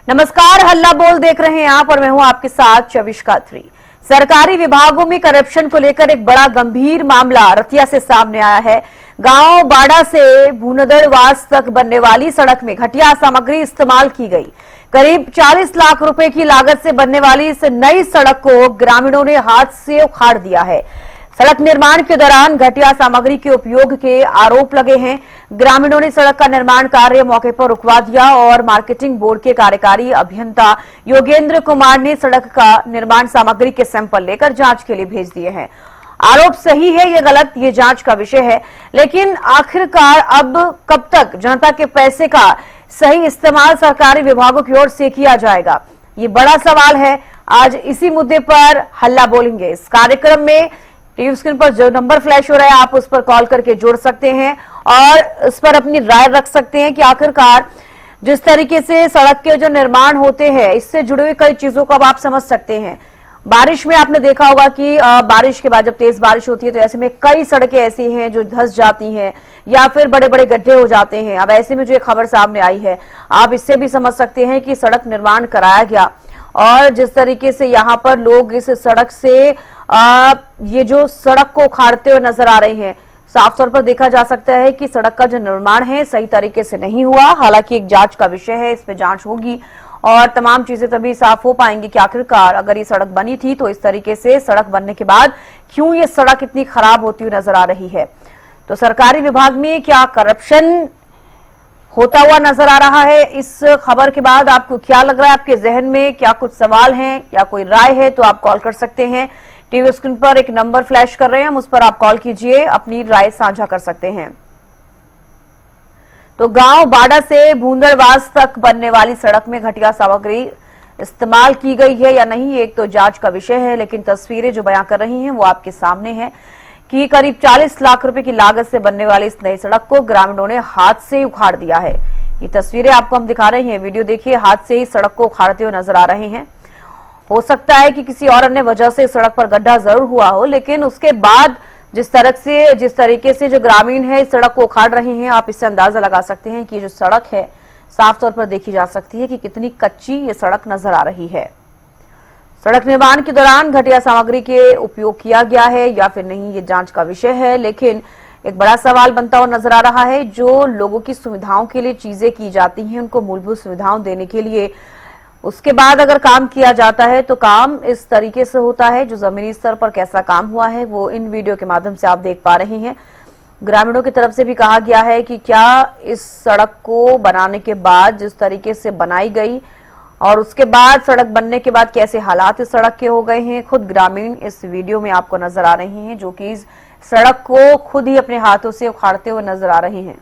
नमस्कार, हल्ला बोल देख रहे हैं आप और मैं हूं आपके साथ चविश कात्री। सरकारी विभागों में करप्शन को लेकर एक बड़ा गंभीर मामला रतिया से सामने आया है। गांव बाड़ा से भूनदड़वास तक बनने वाली सड़क में घटिया सामग्री इस्तेमाल की गई। करीब 40 लाख रुपए की लागत से बनने वाली इस नई सड़क को ग्रामीणों ने हाथ से उखाड़ दिया है। सड़क निर्माण के दौरान घटिया सामग्री के उपयोग के आरोप लगे हैं। ग्रामीणों ने सड़क का निर्माण कार्य मौके पर रुकवा दिया और मार्केटिंग बोर्ड के कार्यकारी अभियंता योगेंद्र कुमार ने सड़क का निर्माण सामग्री के सैंपल लेकर जांच के लिए भेज दिए हैं। आरोप सही है या गलत, ये जांच का विषय है, लेकिन आखिरकार अब कब तक जनता के पैसे का सही इस्तेमाल सरकारी विभागों की ओर से किया जाएगा, ये बड़ा सवाल है। आज इसी मुद्दे पर हल्ला बोलेंगे। इस कार्यक्रम में टीवी स्क्रीन पर जो नंबर फ्लैश हो रहा है आप उस पर कॉल करके जुड़ सकते हैं और इस पर अपनी राय रख सकते हैं कि आखिरकार जिस तरीके से सड़क के जो निर्माण होते हैं इससे जुड़े हुए कई चीजों को अब आप समझ सकते हैं। बारिश में आपने देखा होगा कि बारिश के बाद जब तेज बारिश होती है तो ऐसे में कई सड़कें ऐसी हैं जो धंस जाती हैं या फिर बड़े बड़े गड्ढे हो जाते हैं। अब ऐसे में जो एक खबर सामने आई है आप इससे भी समझ सकते हैं कि सड़क निर्माण कराया गया और जिस तरीके से यहाँ पर लोग इस सड़क से ये जो सड़क को उखाड़ते हुए नजर आ रहे हैं, साफ तौर पर देखा जा सकता है कि सड़क का जो निर्माण है सही तरीके से नहीं हुआ। हालांकि एक जांच का विषय है, इस पे जांच होगी और तमाम चीजें तभी साफ हो पाएंगी कि आखिरकार अगर ये सड़क बनी थी तो इस तरीके से सड़क बनने के बाद क्यों ये सड़क इतनी खराब होती हुई नजर आ रही है। तो सरकारी विभाग में क्या करप्शन होता हुआ नजर आ रहा है? इस खबर के बाद आपको क्या लग रहा है? आपके जहन में क्या कुछ सवाल हैं या कोई राय है तो आप कॉल कर सकते हैं। टीवी स्क्रीन पर एक नंबर फ्लैश कर रहे हैं, हम उस पर आप कॉल कीजिए, अपनी राय साझा कर सकते हैं। तो गांव बाड़ा से भूनदड़वास तक बनने वाली सड़क में घटिया सामग्री इस्तेमाल की गई है या नहीं, एक तो जांच का विषय है, लेकिन तस्वीरें जो बयां कर रही हैं वो आपके सामने हैं कि करीब 40 लाख रुपए की लागत से बनने वाली इस नई सड़क को ग्रामीणों ने हाथ से उखाड़ दिया है। ये तस्वीरें आपको हम दिखा रहे हैं, वीडियो देखिए, हाथ से ही सड़क को उखाड़ते हुए नजर आ रहे हैं। हो सकता है कि किसी और अन्य वजह से सड़क पर गड्ढा जरूर हुआ हो, लेकिन उसके बाद जिस तरीके से जो ग्रामीण है इस सड़क को उखाड़ रहे हैं, आप इससे अंदाजा लगा सकते हैं कि जो सड़क है साफ तौर पर देखी जा सकती है कि कितनी कच्ची ये सड़क नजर आ रही है। सड़क निर्माण के दौरान घटिया सामग्री के उपयोग किया गया है या फिर नहीं, ये जांच का विषय है, लेकिन एक बड़ा सवाल बनता हुआ नजर आ रहा है। जो लोगों की सुविधाओं के लिए चीजें की जाती हैं, उनको मूलभूत सुविधाओं देने के लिए उसके बाद अगर काम किया जाता है तो काम इस तरीके से होता है। जो जमीनी स्तर पर कैसा काम हुआ है वो इन वीडियो के माध्यम से आप देख पा रहे हैं। ग्रामीणों की तरफ से भी कहा गया है कि क्या इस सड़क को बनाने के बाद जिस तरीके से बनाई गई और उसके बाद सड़क बनने के बाद कैसे हालात इस सड़क के हो गए हैं, खुद ग्रामीण इस वीडियो में आपको नजर आ रहे हैं जो कि इस सड़क को खुद ही अपने हाथों से उखाड़ते हुए नजर आ रहे हैं।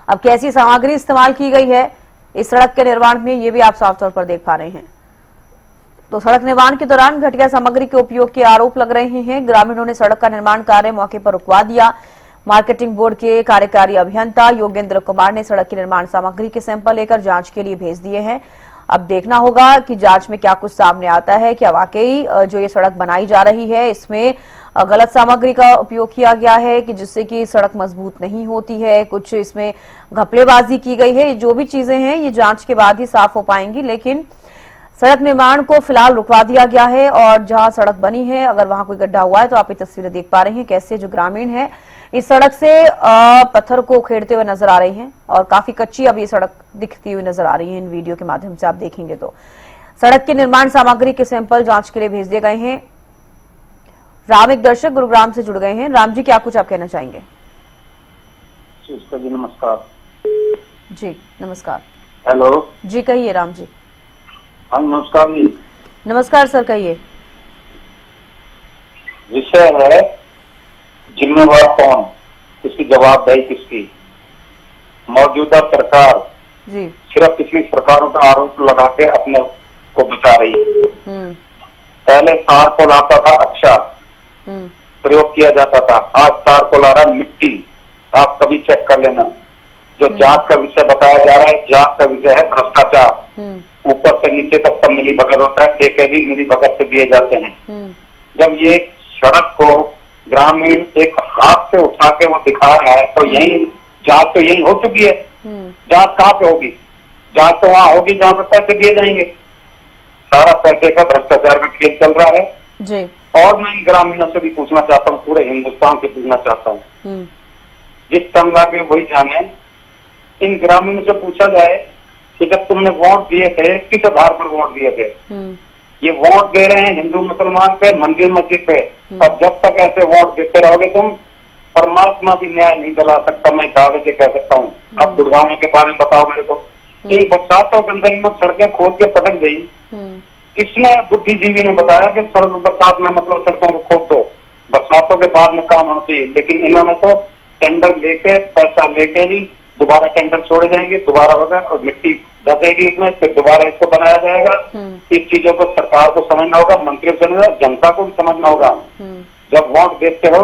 अब कैसी सामग्री इस्तेमाल की गई है इस सड़क के निर्माण में, ये भी आप साफ तौर पर देख पा रहे हैं। तो सड़क निर्माण के दौरान घटिया सामग्री के उपयोग के आरोप लग रहे हैं। ग्रामीणों ने सड़क का निर्माण कार्य मौके पर रुकवा दिया। मार्केटिंग बोर्ड के कार्यकारी अभियंता योगेंद्र कुमार ने सड़क की निर्माण सामग्री के सैंपल लेकर जांच के लिए भेज दिए हैं। अब देखना होगा कि जांच में क्या कुछ सामने आता है। क्या वाकई जो ये सड़क बनाई जा रही है इसमें गलत सामग्री का उपयोग किया गया है कि जिससे कि सड़क मजबूत नहीं होती है, कुछ इसमें घपलेबाजी की गई है। जो भी चीजें हैं ये जांच के बाद ही साफ हो पाएंगी, लेकिन सड़क निर्माण को फिलहाल रुकवा दिया गया है और जहां सड़क बनी है अगर वहां कोई गड्ढा हुआ है तो आप ये तस्वीरें देख पा रहे हैं कैसे जो ग्रामीण है इस सड़क से पत्थर को उखेड़ते हुए नजर आ रहे हैं और काफी कच्ची अब ये सड़क दिखती हुई नजर आ रही है। इन वीडियो के माध्यम से आप देखेंगे तो सड़क के निर्माण सामग्री के सैंपल जांच के लिए भेज दिए गए हैं। राम एक दर्शक गुरुग्राम से जुड़ गए हैं। राम जी, क्या कुछ आप कहना चाहेंगे? जी नमस्कार। जी नमस्कार। हेलो जी कहिए राम जी। हाँ नमस्कार जी। नमस्कार सर, कहिए। विषय है जिम्मेवार कौन, इसकी जवाबदेही किसकी। मौजूदा सरकार जी सिर्फ पिछली सरकारों का आरोप लगा के अपने को बचा रही है। पहले तार को लाता था, अच्छा प्रयोग किया जाता था, आज तार को ला रहा मिट्टी। आप कभी चेक कर लेना। जो जांच का विषय बताया जा रहा है, जांच का विषय है भ्रष्टाचार। ऊपर से नीचे तक सब मिली भगत होता है, ठेके भी मिली भगत से दिए जाते हैं। जब ये सड़क को ग्रामीण एक हाथ से उठा के वो दिखा रहा है तो यही जांच तो यही हो चुकी है। जांच कहाँ पे होगी? जांच तो वहां होगी जहाँ पे पैसे दिए जाएंगे। सारा पैसे का भ्रष्टाचार का खेल चल रहा है जी। और मैं ग्रामीणों से भी पूछना चाहता हूँ, पूरे हिंदुस्तान से पूछना चाहता हूँ, जिस तंगा के वही जाने। इन ग्रामीणों से पूछा जाए कि जब तुमने वोट दिए थे किस आधार पर वोट दिए थे? ये वोट दे रहे हैं हिंदू मुसलमान पे, मंदिर मस्जिद पे, और जब तक ऐसे वोट देते रहोगे तुम, परमात्मा भी न्याय नहीं दिला सकता, मैं दावे से कह सकता हूँ। अब गुड़गांव के बारे में बताओ मेरे को। इन बरसातों के अंदर में सड़कें खोद के पटक गई, किसने बुद्धिजीवी ने बताया कि सड़क बरसात में मतलब सड़कों को खोद दो, बरसातों के बाद में काम होना चाहिए। लेकिन इन्होंने तो टेंडर लेके, पैसा लेके ही दोबारा टेंडर छोड़े जाएंगे, दोबारा होगा और मिट्टी धसेगी इसमें, फिर दोबारा इसको बनाया जाएगा। इस चीजों को सरकार को समझना होगा, मंत्री को समझना, जनता को भी समझना होगा। जब वोट देते हो,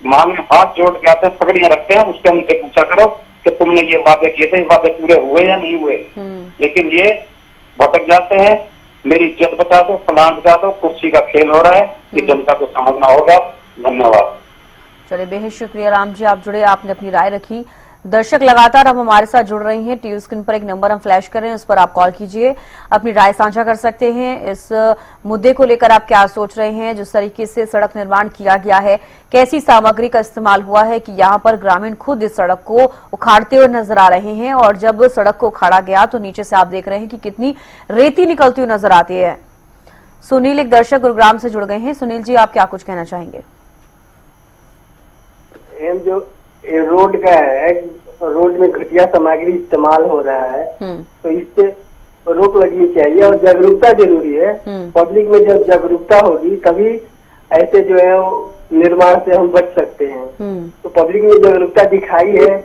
मांग में हाथ जोड़ के आते हैं, पकड़ियां रखते हैं, उसके उनसे पूछा करो कि तुमने ये वादे किए थे, वादे पूरे हुए या नहीं हुए। लेकिन ये भटक जाते हैं, मेरी इज्जत बचा दो, फलान बचा दो, कुर्सी का खेल हो रहा है, ये जनता को समझना होगा। धन्यवाद। चलिए, बेहद शुक्रिया राम जी, आप जुड़े, आपने अपनी राय रखी। दर्शक लगातार अब हमारे साथ जुड़ रहे हैं। टीवी स्क्रीन पर एक नंबर हम फ्लैश कर रहे हैं, उस पर आप कॉल कीजिए, अपनी राय साझा कर सकते हैं। इस मुद्दे को लेकर आप क्या सोच रहे हैं? जिस तरीके से सड़क निर्माण किया गया है, कैसी सामग्री का इस्तेमाल हुआ है कि यहाँ पर ग्रामीण खुद इस सड़क को उखाड़ते हुए नजर आ रहे हैं, और जब सड़क को उखाड़ा गया तो नीचे से आप देख रहे हैं कि कितनी रेती निकलती हुई नजर आती है। सुनील, एक दर्शक गुरुग्राम से जुड़ गए हैं। सुनील जी, आप क्या कुछ कहना चाहेंगे? जो रोड का है, रोड में घटिया सामग्री इस्तेमाल हो रहा है, तो इससे रोक लगनी चाहिए और जागरूकता जरूरी है। पब्लिक में जब जागरूकता होगी तभी ऐसे जो है निर्माण से हम बच सकते हैं। तो पब्लिक में जागरूकता दिखाई है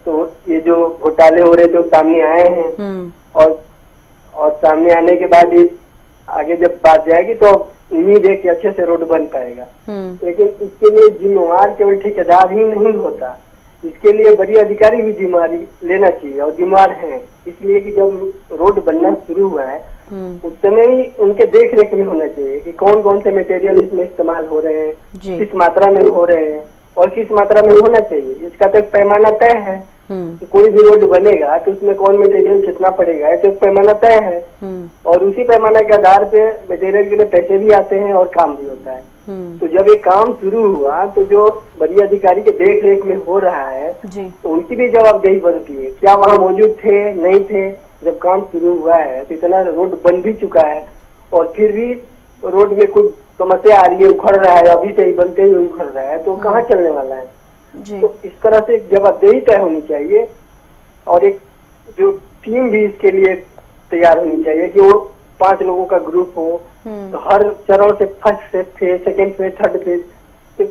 तो ये जो घोटाले हो रहे जो सामने आए हैं, और सामने आने के बाद ये आगे जब बात जाएगी तो उम्मीद है कि अच्छे से रोड बन पाएगा। लेकिन इसके लिए जिम्मेवार केवल ठेकेदार ही नहीं होता, इसके लिए बड़ी अधिकारी भी जिम्मेवारी लेना चाहिए और जिम्मेवार हैं। इसलिए कि जब रोड बनना शुरू हुआ है उस समय ही उनके देख रेख में होना चाहिए कि कौन कौन से मटेरियल इसमें इस्तेमाल हो रहे हैं, किस मात्रा में हो रहे हैं और किस मात्रा में होना चाहिए। इसका तो एक पैमाना तय है कि कोई भी रोड बनेगा तो उसमें कौन मटेरियल कितना पड़ेगा, तो एक पैमाना तय है और उसी पैमाने के आधार पे मटेरियल के लिए पैसे भी आते हैं और काम भी होता है। तो जब ये काम शुरू हुआ तो जो बड़ी अधिकारी के देख रेख में हो रहा है तो उनकी भी जवाबदेही बनती है। क्या वहाँ मौजूद थे, नहीं थे? जब काम शुरू हुआ है तो इतना रोड बन भी चुका है और फिर भी रोड में कुछ समस्या आ रही है, उखड़ रहा है, अभी से ही बनते ही उखड़ रहा है, तो कहाँ चलने वाला है? तो इस तरह से जवाबदेही तय होनी चाहिए और एक जो टीम भी इसके लिए तैयार होनी चाहिए कि वो 5 लोगों का ग्रुप हो, तो हर चरण से first phase, second phase, third phase तो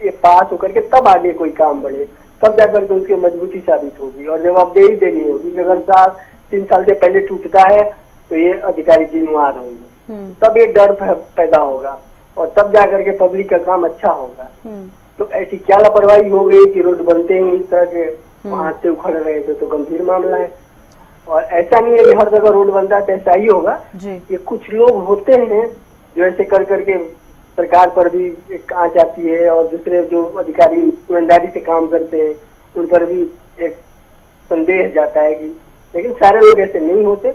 ये पास होकर के तब आगे कोई काम बढ़े, तब जाकर के उसकी मजबूती साबित होगी और जवाबदेही देनी होगी। अगर 3 साल से पहले टूटता है तो ये अधिकारी जिम्मेवार होंगे, तब ये डर पैदा होगा और तब जाकर के पब्लिक का काम अच्छा होगा। तो ऐसी क्या लापरवाही हो गई कि रोड बनते ही इस तरह के वहां से उखड़ रहे थे, तो गंभीर मामला है। और ऐसा नहीं है कि हर जगह रोड बनता है तो ऐसा ही होगा। ये कुछ लोग होते हैं जो ऐसे कर करके सरकार पर भी एक आंच आती है और दूसरे जो अधिकारी ईमानदारी से काम करते हैं उन पर भी एक संदेह जाता है कि, लेकिन सारे लोग ऐसे नहीं होते।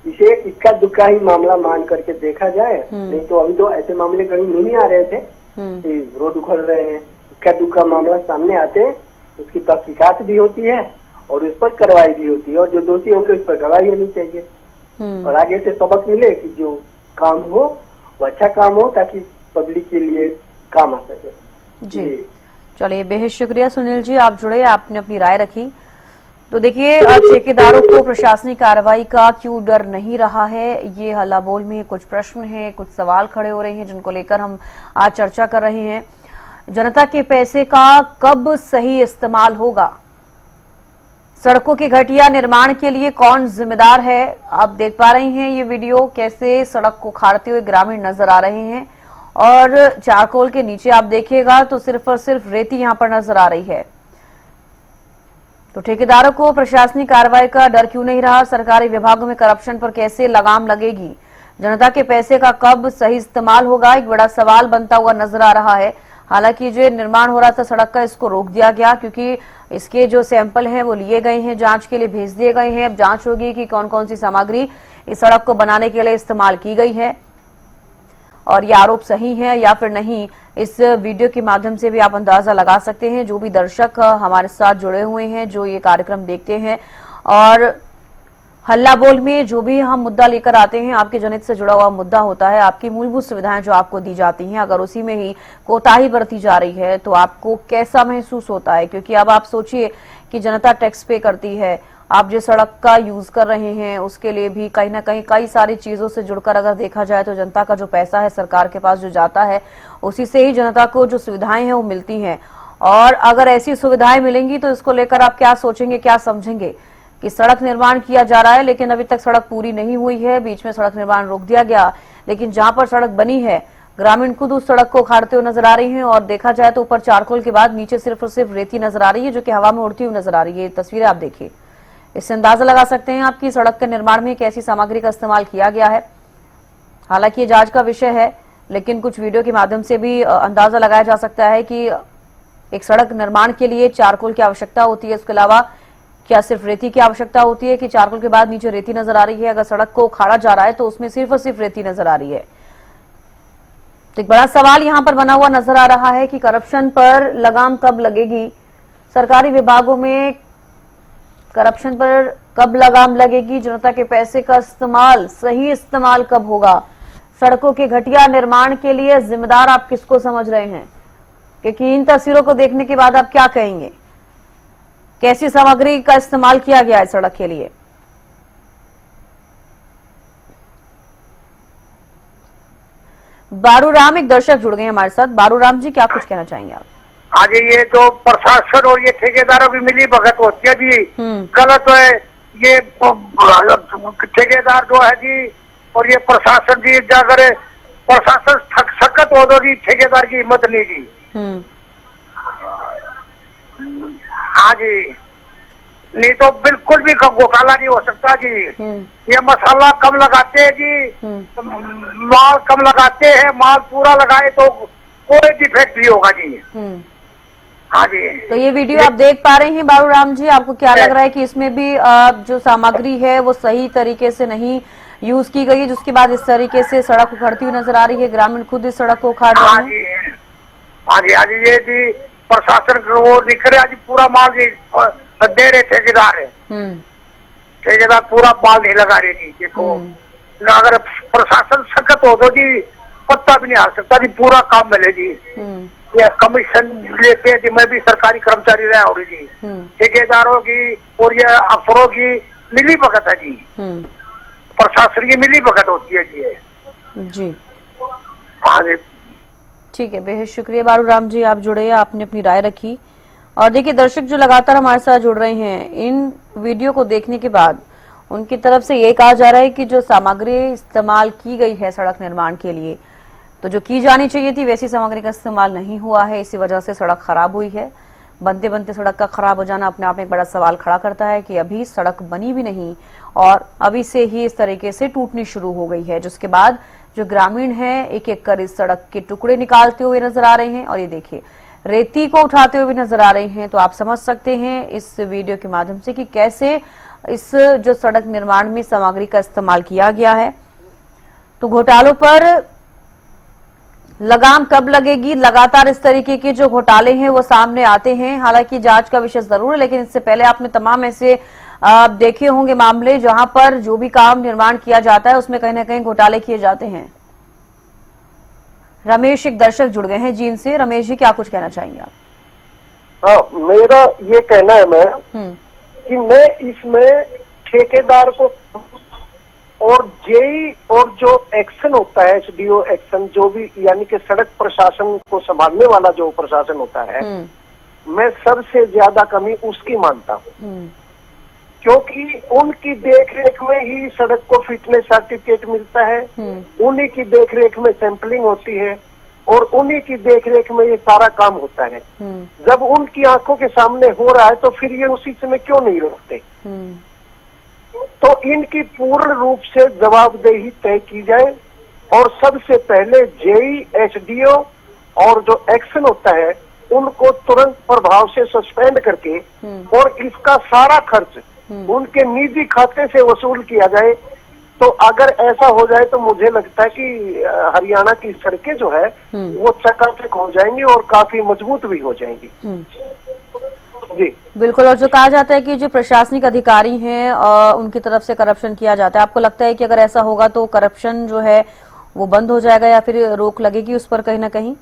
इसे इक्का दुक्का ही मामला मान करके देखा जाए, नहीं तो अभी तो ऐसे मामले कहीं नहीं आ रहे थे कि रोड उखड़ रहे हैं। इक्का दुक्का मामला सामने आते हैं, उसकी तहकीकात भी होती है और उस पर कार्रवाई भी होती है और जो दोषी होंगे उस पर कार्रवाई होनी चाहिए और आगे से सबक मिले कि जो काम हो वो अच्छा काम हो ताकि पब्लिक के लिए काम आ सके। जी चलिए, बेहद शुक्रिया सुनील जी, आप जुड़े, आपने अपनी राय रखी। तो देखिए, ठेकेदारों को प्रशासनिक कार्रवाई का क्यों डर नहीं रहा है, ये हल्ला बोल में कुछ प्रश्न हैं, कुछ सवाल खड़े हो रहे हैं जिनको लेकर हम आज चर्चा कर रहे हैं। जनता के पैसे का कब सही इस्तेमाल होगा, सड़कों के घटिया निर्माण के लिए कौन जिम्मेदार है? आप देख पा रहे हैं ये वीडियो, कैसे सड़क को खाड़ते हुए ग्रामीण नजर आ रहे हैं और चारकोल के नीचे आप देखिएगा तो सिर्फ और सिर्फ रेती यहां पर नजर आ रही है। तो ठेकेदारों को प्रशासनिक कार्रवाई का डर क्यों नहीं रहा? सरकारी विभागों में करप्शन पर कैसे लगाम लगेगी? जनता के पैसे का कब सही इस्तेमाल होगा, एक बड़ा सवाल बनता हुआ नजर आ रहा है। हालांकि जो निर्माण हो रहा था सड़क का, इसको रोक दिया गया क्योंकि इसके जो सैंपल हैं वो लिए गए हैं, जांच के लिए भेज दिए गए हैं। अब जांच होगी कि कौन कौन सी सामग्री इस सड़क को बनाने के लिए इस्तेमाल की गई है और ये आरोप सही है या फिर नहीं। इस वीडियो के माध्यम से भी आप अंदाजा लगा सकते हैं। जो भी दर्शक हमारे साथ जुड़े हुए हैं, जो ये कार्यक्रम देखते हैं, और हल्ला बोल में जो भी हम मुद्दा लेकर आते हैं, आपके जनहित से जुड़ा हुआ मुद्दा होता है। आपकी मूलभूत सुविधाएं जो आपको दी जाती हैं, अगर उसी में ही कोताही बरती जा रही है तो आपको कैसा महसूस होता है? क्योंकि अब आप सोचिए कि जनता टैक्स पे करती है, आप जिस सड़क का यूज कर रहे हैं उसके लिए भी कहीं ना कहीं कई सारी चीजों से जुड़कर अगर देखा जाए तो जनता का जो पैसा है सरकार के पास जो जाता है, उसी से ही जनता को जो सुविधाएं हैं वो मिलती हैं। और अगर ऐसी सुविधाएं मिलेंगी तो इसको लेकर आप क्या सोचेंगे, क्या समझेंगे कि सड़क निर्माण किया जा रहा है लेकिन अभी तक सड़क पूरी नहीं हुई है, बीच में सड़क निर्माण रोक दिया गया, लेकिन जहां पर सड़क बनी है ग्रामीण खुद उस सड़क को उखाड़ते हुए नजर आ रही हैं। और देखा जाए तो ऊपर चारकोल के बाद नीचे सिर्फ और सिर्फ रेती नजर आ रही है जो कि हवा में उड़ती हुई नजर आ रही है। तस्वीरें आप देखिए, इससे अंदाजा लगा सकते हैं आपकी सड़क के निर्माण में कैसी सामग्री का इस्तेमाल किया गया है। हालांकि ये जांच का विषय है, लेकिन कुछ वीडियो के माध्यम से भी अंदाजा लगाया जा सकता है कि एक सड़क निर्माण के लिए चारकोल की आवश्यकता होती है। इसके अलावा क्या सिर्फ रेती की आवश्यकता होती है कि चारकोल के बाद नीचे रेती नजर आ रही है? अगर सड़क को उखाड़ा जा रहा है तो उसमें सिर्फ और सिर्फ रेती नजर आ रही है। तो एक बड़ा सवाल यहां पर बना हुआ नजर आ रहा है कि करप्शन पर लगाम कब लगेगी? सरकारी विभागों में करप्शन पर कब लगाम लगेगी? जनता के पैसे का इस्तेमाल, सही इस्तेमाल कब होगा? सड़कों के घटिया निर्माण के लिए जिम्मेदार आप किसको समझ रहे हैं? क्योंकि इन तस्वीरों को देखने के बाद आप क्या कहेंगे? कैसी सामग्री का इस्तेमाल किया गया है सड़क के लिए? बारूराम एक दर्शक जुड़ गए हैं हमारे साथ। बारूराम जी, क्या कुछ कहना चाहेंगे आप? आज ये जो प्रशासन और ये ठेकेदारों की मिली भगत होती है जी, गलत है। ये ठेकेदार जो है जी और ये प्रशासन जी, अगर प्रशासन सख्त हो तो जी ठेकेदार की हिम्मत नहीं जी। हाँ जी, नहीं तो बिल्कुल भी घोटाला नहीं हो सकता जी। ये मसाला कम लगाते हैं जी, माल कम लगाते हैं, माल पूरा लगाए तो कोई डिफेक्ट नहीं होगा जी। हाँ जी। तो ये वीडियो आप देख पा रहे हैं बारूराम जी, आपको क्या लग रहा है कि इसमें भी जो सामग्री है वो सही तरीके से नहीं यूज की गई है, जिसके बाद इस तरीके से सड़क उखड़ती हुई नजर आ रही है? ग्रामीण खुद इस सड़क को उखाड़ रहे हैं। हाँ जी, ये जी प्रशासन वो दिख रहा है जी, पूरा माल जी दे रहे ठेकेदार है। ठेकेदार पूरा माल नहीं लगा रहे जी। देखो अगर प्रशासन सख्त हो तो जी पत्ता भी नहीं आ सकता जी, पूरा काम मिले जी। ये कमीशन लेते हैं जी, मैं भी सरकारी कर्मचारी रहा हूँ जी। ठेकेदारों की और ये अफसरों की मिली भगत है जी, प्रशासन की मिली भगत होती है जी। हाँ जी, ठीक है, बेहद शुक्रिया बारूराम जी, आप जुड़े, आपने अपनी राय रखी। और देखिए दर्शक जो लगातार हमारे साथ जुड़ रहे हैं, इन वीडियो को देखने के बाद उनकी तरफ से ये कहा जा रहा है कि जो सामग्री इस्तेमाल की गई है सड़क निर्माण के लिए, तो जो की जानी चाहिए थी वैसी सामग्री का इस्तेमाल नहीं हुआ है, इसी वजह से सड़क खराब हुई है। बनते बनते सड़क का खराब हो जाना अपने आप में एक बड़ा सवाल खड़ा करता है कि अभी सड़क बनी भी नहीं और अभी से ही इस तरीके से टूटनी शुरू हो गई है, जिसके बाद जो ग्रामीण है एक एक कर इस सड़क के टुकड़े निकालते हुए नजर आ रहे हैं और ये देखिए रेती को उठाते हुए भी नजर आ रहे हैं। तो आप समझ सकते हैं इस वीडियो के माध्यम से कि कैसे इस जो सड़क निर्माण में सामग्री का इस्तेमाल किया गया है। तो घोटालों पर लगाम कब लगेगी? लगातार इस तरीके के जो घोटाले हैं वो सामने आते हैं, हालांकि जांच का विषय जरूर है, लेकिन इससे पहले आपने तमाम ऐसे देखे होंगे मामले जहां पर जो भी काम निर्माण किया जाता है उसमें कहीं ना कहीं घोटाले किए जाते हैं। रमेश एक दर्शक जुड़ गए हैं जींद से। रमेश जी, क्या कुछ कहना चाहेंगे आप? हाँ, मेरा ये कहना है मैम कि मैं इसमें ठेकेदार को और जेई और जो एक्शन होता है, एसडीओ एक्शन, जो भी यानी कि सड़क प्रशासन को संभालने वाला जो प्रशासन होता है, मैं सबसे ज्यादा कमी उसकी मानता हूँ, क्योंकि उनकी देखरेख में ही सड़क को फिटनेस सर्टिफिकेट मिलता है, उन्हीं की देखरेख में सैंपलिंग होती है, और उन्हीं की देखरेख में ये सारा काम होता है। जब उनकी आंखों के सामने हो रहा है तो फिर ये उसी समय क्यों नहीं रोकते? तो इनकी पूर्ण रूप से जवाबदेही तय की जाए और सबसे पहले जेई, एसडीओ और जो एक्शन होता है उनको तुरंत प्रभाव से सस्पेंड करके और इसका सारा खर्च उनके निजी खाते से वसूल किया जाए। तो अगर ऐसा हो जाए तो मुझे लगता है कि हरियाणा की सड़कें जो है वो चकाचक हो जाएंगी और काफी मजबूत भी हो जाएंगी। जी बिल्कुल। और जो कहा जाता है कि जो प्रशासनिक अधिकारी हैं उनकी तरफ से करप्शन किया जाता है, आपको लगता है कि अगर ऐसा होगा तो करप्शन जो है वो बंद हो जाएगा या फिर रोक लगेगी उस पर कहीं ना कहीं?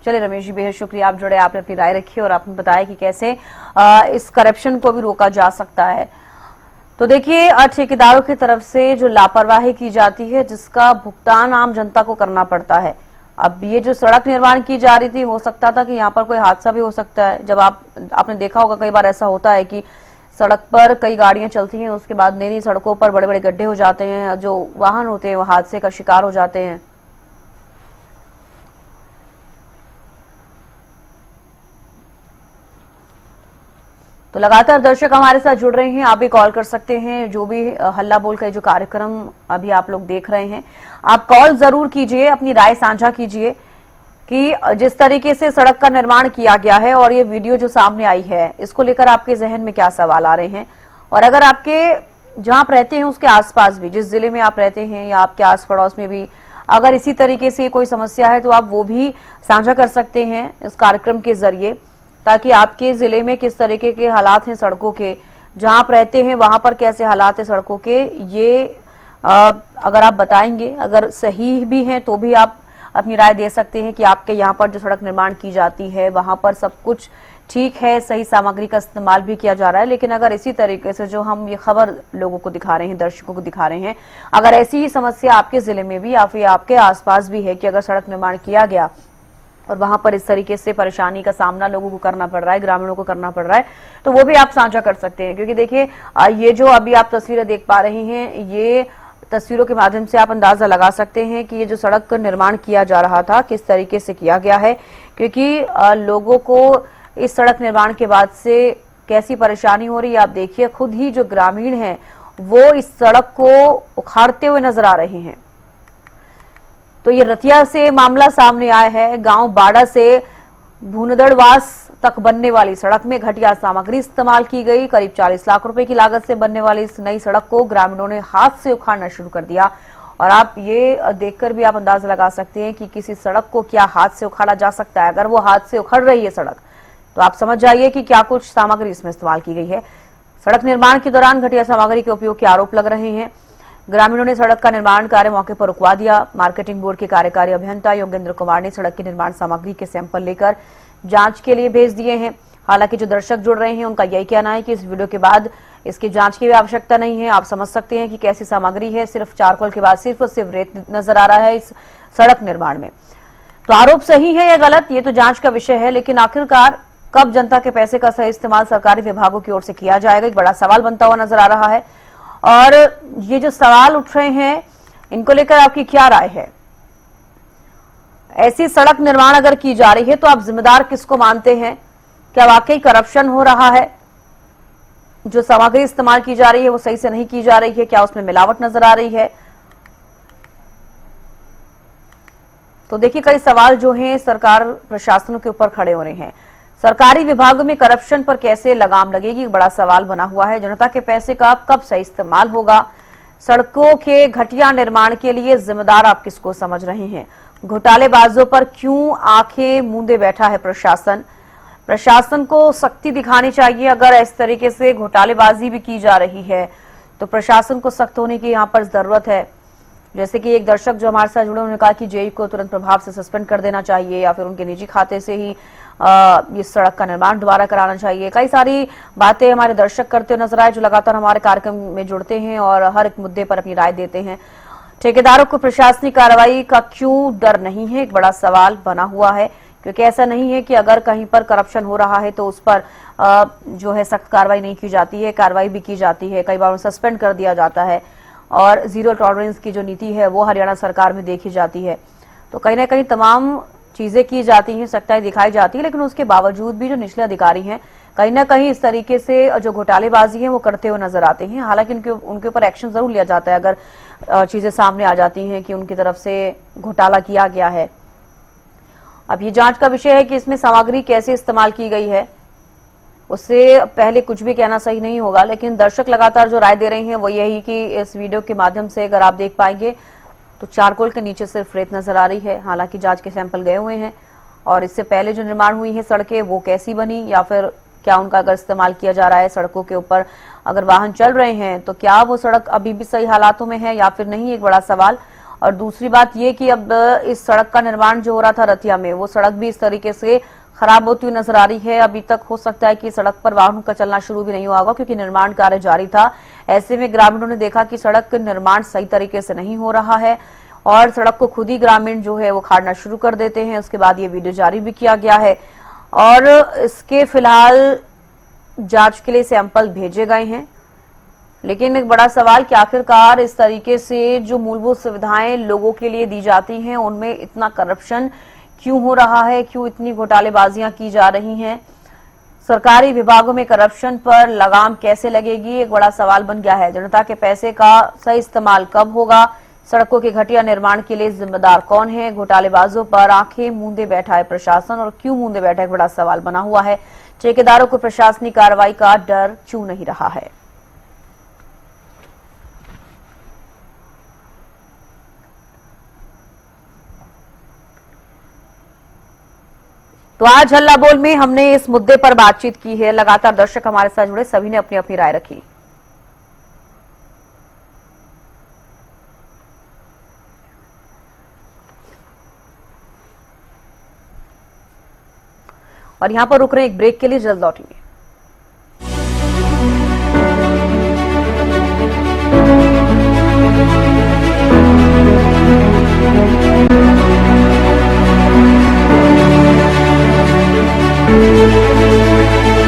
चलिए रमेश जी, बेहद शुक्रिया, आप जुड़े, आपने अपनी राय रखी और आपने बताया कि कैसे इस करप्शन को भी रोका जा सकता है। तो देखिए, ठेकेदारों की तरफ से जो लापरवाही की जाती है जिसका भुगतान आम जनता को करना पड़ता है। अब ये जो सड़क निर्माण की जा रही थी, हो सकता था कि यहाँ पर कोई हादसा भी हो सकता है। जब आपने देखा होगा कई बार ऐसा होता है कि सड़क पर कई गाड़ियां चलती हैं, उसके बाद नई नई सड़कों पर बड़े बड़े गड्ढे हो जाते हैं, जो वाहन होते हैं वो हादसे का शिकार हो जाते हैं। तो लगातार दर्शक हमारे साथ जुड़ रहे हैं, आप भी कॉल कर सकते हैं। जो भी हल्ला बोल का जो कार्यक्रम अभी आप लोग देख रहे हैं, आप कॉल जरूर कीजिए, अपनी राय साझा कीजिए कि जिस तरीके से सड़क का निर्माण किया गया है और ये वीडियो जो सामने आई है, इसको लेकर आपके जहन में क्या सवाल आ रहे हैं। और अगर आपके जहां आप रहते हैं उसके आसपास भी, जिस जिले में आप रहते हैं या आपके आस पड़ोस में भी अगर इसी तरीके से कोई समस्या है तो आप वो भी साझा कर सकते हैं इस कार्यक्रम के जरिए, ताकि आपके जिले में किस तरीके के हालात हैं सड़कों के, जहां आप रहते हैं वहां पर कैसे हालात हैं सड़कों के, ये अगर आप बताएंगे, अगर सही भी हैं तो भी आप अपनी राय दे सकते हैं कि आपके यहाँ पर जो सड़क निर्माण की जाती है वहां पर सब कुछ ठीक है, सही सामग्री का इस्तेमाल भी किया जा रहा है। लेकिन अगर इसी तरीके से जो हम ये खबर लोगों को दिखा रहे हैं, दर्शकों को दिखा रहे हैं, अगर ऐसी ही समस्या आपके जिले में भी या फिर आपके आसपास भी है कि अगर सड़क निर्माण किया गया और वहां पर इस तरीके से परेशानी का सामना लोगों को करना पड़ रहा है, ग्रामीणों को करना पड़ रहा है, तो वो भी आप साझा कर सकते हैं। क्योंकि देखिए, ये जो अभी आप तस्वीरें देख पा रहे हैं, ये तस्वीरों के माध्यम से आप अंदाजा लगा सकते हैं कि ये जो सड़क का निर्माण किया जा रहा था किस तरीके से किया गया है। क्योंकि लोगों को इस सड़क निर्माण के बाद से कैसी परेशानी हो रही है, आप देखिए, खुद ही जो ग्रामीण हैं वो इस सड़क को उखाड़ते हुए नजर आ रहे हैं। तो ये रतिया से मामला सामने आया है। गांव बाड़ा से भूनदड़वास तक बनने वाली सड़क में घटिया सामग्री इस्तेमाल की गई। करीब 40 लाख रुपए की लागत से बनने वाली इस नई सड़क को ग्रामीणों ने हाथ से उखाड़ना शुरू कर दिया। और आप ये देखकर भी आप अंदाजा लगा सकते हैं कि किसी सड़क को क्या हाथ से उखाड़ा जा सकता है। अगर वो हाथ से उखड़ रही है सड़क, तो आप समझ जाइए कि क्या कुछ सामग्री इसमें इस्तेमाल की गई है। सड़क निर्माण के दौरान घटिया सामग्री के उपयोग के आरोप लग रहे हैं। ग्रामीणों ने सड़क का निर्माण कार्य मौके पर रुकवा दिया। मार्केटिंग बोर्ड के कार्यकारी अभियंता योगेंद्र कुमार ने सड़क के निर्माण सामग्री के सैंपल लेकर जांच के लिए भेज दिए हैं। हालांकि जो दर्शक जुड़ रहे हैं उनका यही कहना है कि इस वीडियो के बाद इसकी जांच की भी आवश्यकता नहीं है। आप समझ सकते हैं कि कैसी सामग्री है। सिर्फ चारकोल के बाद सिर्फ और सिर्फ रेत नजर आ रहा है इस सड़क निर्माण में। तो आरोप सही है या गलत, ये तो जांच का विषय है। लेकिन आखिरकार कब जनता के पैसे का सही इस्तेमाल सरकारी विभागों की ओर से किया जाएगा, एक बड़ा सवाल बनता हुआ नजर आ रहा है। और ये जो सवाल उठ रहे हैं, इनको लेकर आपकी क्या राय है? ऐसी सड़क निर्माण अगर की जा रही है तो आप जिम्मेदार किसको मानते हैं? क्या वाकई करप्शन हो रहा है? जो सामग्री इस्तेमाल की जा रही है वो सही से नहीं की जा रही है? क्या उसमें मिलावट नजर आ रही है? तो देखिए, कई सवाल जो हैं सरकार प्रशासन के ऊपर खड़े हो रहे हैं। सरकारी विभागों में करप्शन पर कैसे लगाम लगेगी, बड़ा सवाल बना हुआ है। जनता के पैसे का कब सही इस्तेमाल होगा? सड़कों के घटिया निर्माण के लिए जिम्मेदार आप किसको समझ रहे हैं? घोटालेबाजों पर क्यों आंखें मूंदे बैठा है प्रशासन? प्रशासन को सख्ती दिखानी चाहिए। अगर इस तरीके से घोटालेबाजी भी की जा रही है तो प्रशासन को सख्त होने की यहाँ पर जरूरत है। जैसे कि एक दर्शक जो हमारे साथ जुड़े, उन्होंने कहा कि जेई को तुरंत प्रभाव से सस्पेंड कर देना चाहिए या फिर उनके निजी खाते से ही इस सड़क का निर्माण दोबारा कराना चाहिए। कई सारी बातें हमारे दर्शक करते हुए नजर आए जो लगातार हमारे कार्यक्रम में जुड़ते हैं और हर एक मुद्दे पर अपनी राय देते हैं। ठेकेदारों को प्रशासनिक कार्रवाई का क्यों डर नहीं है, एक बड़ा सवाल बना हुआ है। क्योंकि ऐसा नहीं है कि अगर कहीं पर करप्शन हो रहा है तो उस पर जो है सख्त कार्रवाई नहीं की जाती है, कार्रवाई भी की जाती है। कई बार सस्पेंड कर दिया जाता है। और जीरो टॉलरेंस की जो नीति है वो हरियाणा सरकार में देखी जाती है। तो कहीं ना कहीं तमाम चीजें की जाती हैं, सख्ताई दिखाई जाती है, लेकिन उसके बावजूद भी जो निचले अधिकारी हैं कहीं ना कहीं इस तरीके से जो घोटालेबाजी है वो करते हुए नजर आते हैं। हालांकि उनके ऊपर एक्शन जरूर लिया जाता है अगर चीजें सामने आ जाती हैं कि उनकी तरफ से घोटाला किया गया है। अब ये जांच का विषय है कि इसमें सामग्री कैसे इस्तेमाल की गई है, उससे पहले कुछ भी कहना सही नहीं होगा। लेकिन दर्शक लगातार जो राय दे रहे हैं वो यही कि इस वीडियो के माध्यम से अगर आप देख पाएंगे तो चारकोल के नीचे सिर्फ रेत नजर आ रही है। हालांकि जांच के सैंपल गए हुए हैं और इससे पहले जो निर्माण हुई है सड़कें वो कैसी बनी, या फिर क्या उनका अगर इस्तेमाल किया जा रहा है सड़कों के ऊपर, अगर वाहन चल रहे हैं तो क्या वो सड़क अभी भी सही हालातों में है या फिर नहीं, एक बड़ा सवाल। और दूसरी बात ये कि अब इस सड़क का निर्माण जो हो रहा था रतिया में, वो सड़क भी इस तरीके से खराब होती हुई नजर आ रही है। अभी तक हो सकता है कि सड़क पर वाहनों का चलना शुरू भी नहीं हुआ होगा क्योंकि निर्माण कार्य जारी था। ऐसे में ग्रामीणों ने देखा कि सड़क निर्माण सही तरीके से नहीं हो रहा है और सड़क को खुद ही ग्रामीण जो है वो खाड़ना शुरू कर देते हैं। उसके बाद ये वीडियो जारी भी किया गया है और इसके फिलहाल जांच के लिए सैंपल भेजे गए हैं। लेकिन एक बड़ा सवाल कि आखिरकार इस तरीके से जो मूलभूत सुविधाएं लोगों के लिए दी जाती हैं उनमें इतना करप्शन क्यों हो रहा है, क्यों इतनी घोटालेबाजियां की जा रही हैं, सरकारी विभागों में करप्शन पर लगाम कैसे लगेगी, एक बड़ा सवाल बन गया है। जनता के पैसे का सही इस्तेमाल कब होगा, सड़कों के घटिया निर्माण के लिए जिम्मेदार कौन है, घोटालेबाजों पर आंखें मूंदे बैठा है प्रशासन और क्यों मूंदे बैठा है, एक बड़ा सवाल बना हुआ है। ठेकेदारों को प्रशासनिक कार्रवाई का डर क्यों नहीं रहा है। तो आज हल्ला बोल में हमने इस मुद्दे पर बातचीत की है। लगातार दर्शक हमारे साथ जुड़े, सभी ने अपनी अपनी राय रखी। और यहां पर रुक रहे एक ब्रेक के लिए, जल्द लौटेंगे।